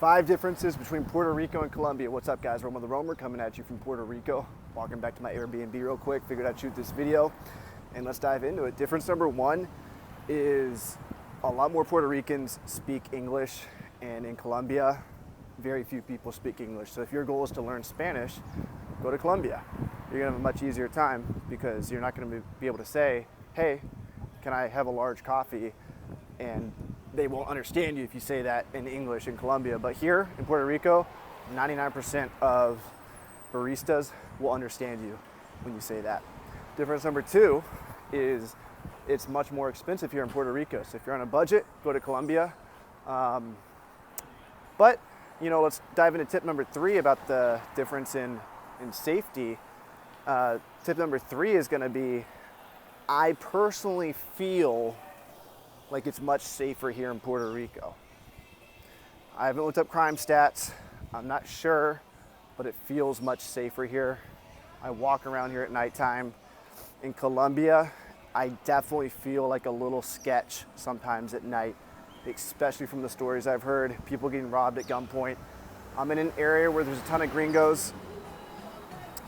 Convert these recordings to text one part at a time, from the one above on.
5 differences between Puerto Rico and Colombia. What's up, guys? Roma the Roamer coming at you from Puerto Rico. Walking back to my Airbnb real quick. Figured I'd shoot this video and let's dive into it. Difference number 1 is a lot more Puerto Ricans speak English, and in Colombia, very few people speak English. So if your goal is to learn Spanish, go to Colombia. You're gonna have a much easier time because you're not gonna be able to say, hey, can I have a large coffee? And they won't understand you if you say that in English in Colombia. But here in Puerto Rico, 99% of baristas will understand you when you say that. Difference number 2 is it's much more expensive here in Puerto Rico. So if you're on a budget, go to Colombia. But you know, let's dive into tip number 3 about the difference in safety. Tip number 3 is gonna be, I personally feel like it's much safer here in Puerto Rico. I haven't looked up crime stats. I'm not sure, but it feels much safer here. I walk around here at nighttime. In Colombia, I definitely feel like a little sketch sometimes at night, especially from the stories I've heard, people getting robbed at gunpoint. I'm in an area where there's a ton of gringos,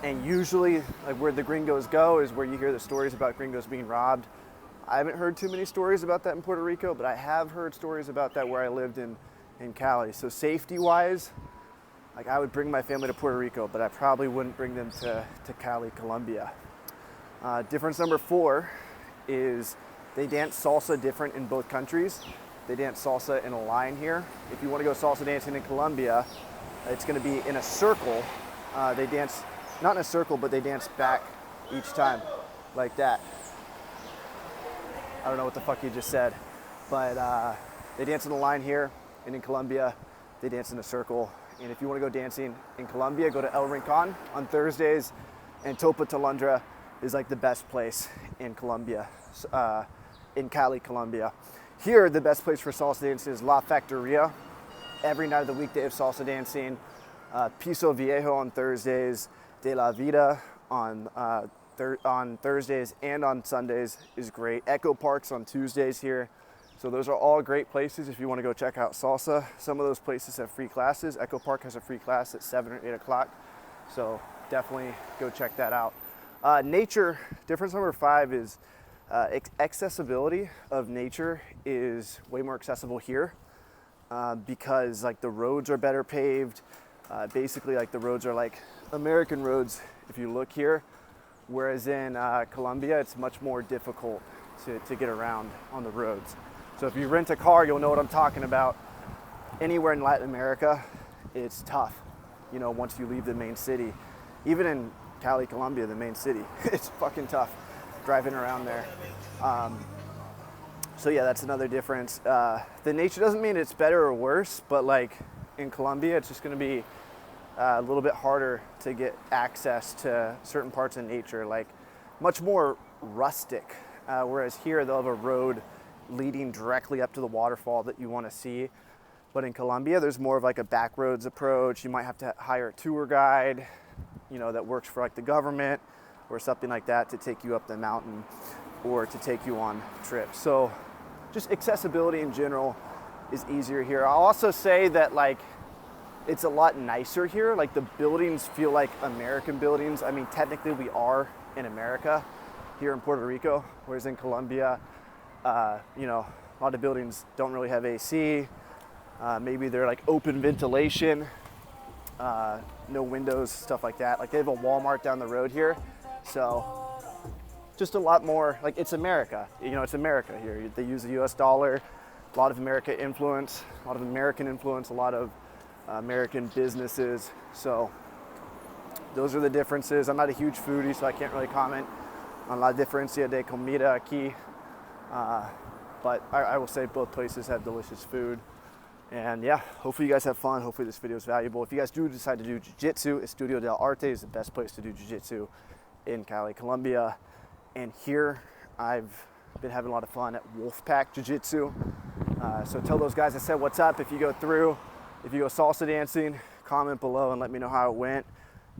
and usually like where the gringos go is where you hear the stories about gringos being robbed. I haven't heard too many stories about that in Puerto Rico, but I have heard stories about that where I lived in Cali. So safety-wise, like I would bring my family to Puerto Rico, but I probably wouldn't bring them to Cali, Colombia. Difference number 4 is they dance salsa different in both countries. They dance salsa in a line here. If you want to go salsa dancing in Colombia, it's going to be in a circle. They dance, not in a circle, but they dance back each time, like that. I don't know what the fuck you just said, but they dance in a line here, and in Colombia, they dance in a circle. And if you want to go dancing in Colombia, go to El Rincon on Thursdays, and Topa Tolondra is like the best place in Colombia, in Cali, Colombia. Here, the best place for salsa dancing is La Factoria. Every night of the week, they have salsa dancing. Piso Viejo on Thursdays, De La Vida on Thursdays and on Sundays is great. Echo Park's on Tuesdays here. So those are all great places if you want to go check out salsa. Some of those places have free classes. Echo Park has a free class at 7 or 8 o'clock. So definitely go check that out. Nature, difference number 5 is accessibility of nature is way more accessible here because like the roads are better paved. Basically like the roads are like American roads if you look here. Whereas in Colombia, it's much more difficult to get around on the roads. So if you rent a car, you'll know what I'm talking about. Anywhere in Latin America, it's tough, you know, once you leave the main city. Even in Cali, Colombia, the main city, it's fucking tough driving around there. So yeah, that's another difference. The nature doesn't mean it's better or worse, but like in Colombia, it's just gonna be a little bit harder to get access to certain parts of nature, like much more rustic. Whereas here they'll have a road leading directly up to the waterfall that you want to see. But in Colombia, there's more of like a back roads approach. You might have to hire a tour guide, you know, that works for like the government or something like that to take you up the mountain or to take you on trips. So just accessibility in general is easier here. I'll also say that like it's a lot nicer here. Like the buildings feel like American buildings. I mean, technically we are in America here in Puerto Rico, whereas in Colombia, you know, a lot of buildings don't really have AC. Maybe they're like open ventilation, no windows, stuff like that. Like they have a Walmart down the road here. So just a lot more, like it's America. You know, it's America here. They use the US dollar, a lot of American influence, a lot of American businesses. So those are the differences. I'm not a huge foodie, so I can't really comment on la diferencia de comida aquí. But I will say both places have delicious food. And yeah, hopefully you guys have fun. Hopefully this video is valuable. If you guys do decide to do jiu-jitsu, Estudio del Arte is the best place to do jiu-jitsu in Cali, Colombia. And here I've been having a lot of fun at Wolfpack Jiu-Jitsu. So tell those guys I said what's up if you go through. If you go salsa dancing, comment below and let me know how it went.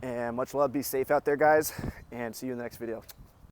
And much love, be safe out there, guys, and see you in the next video.